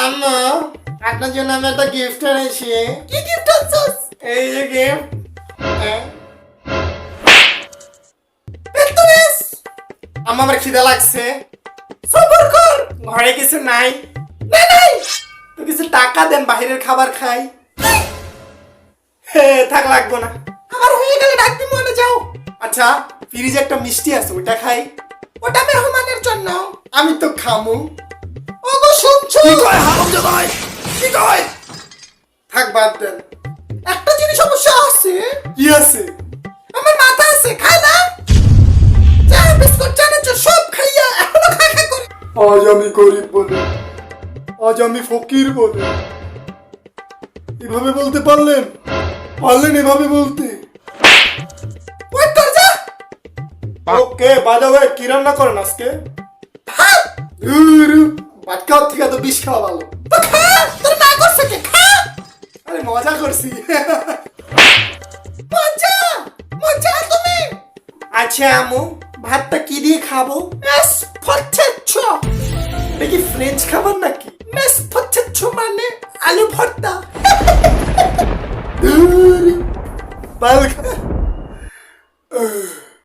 আম্মু আপনার জন্য আমি একটা গিফট এনেছি। কি গিফট আনছস? এই যে গিফট। বেশ আমার খিদে লাগছে, সবর কর। ঘরে কিছু নাই। নাই তো কিছু টাকা দেন, বাহিরের খাবার খাই। থাক, লাগবো না। আমার হয়ে গেলে ডাক দি মনে যাও। আচ্ছা, ফ্রিজে একটা মিষ্টি আছে, ওটা খাই। ওটা মেহমানের জন্য। আমি তো খামু। ওগো শুনছো? কি কয় হারামজাদাই? কি কয়? থাক, বাদ দেন। একটা জিনিস অবশ্য আছে। কি আছে? আমার মাথা আছে, খায় না। চা বিস্কুট চানাচুর সব খাইয়া এখনো খা খা করে। আজ আমি গরিব বলে, আজ আমি ফকির বলে এভাবে বলতে পারলেন? এভাবে বলতে? ওয়েট কর যা। ওকে, বাই দ্য ওয়ে, কি রান্না করেন আজকে? ভাত। ভাত খাওয়ার থেকে তো বিষ খাওয়া ভালো। তো খা, তোর না করছে কে? খা। আরে মজা করছি। মজা মজা তুমি। আচ্ছা আমু, ভাতটা কি দিয়ে খাবো? মেস ফচ্ছেচ্ছো। এটা কি ফ্রেঞ্চ খাবার নাকি? মেস ফচ্ছেচ্ছো মানে আলু ভর্তা। বাল খা।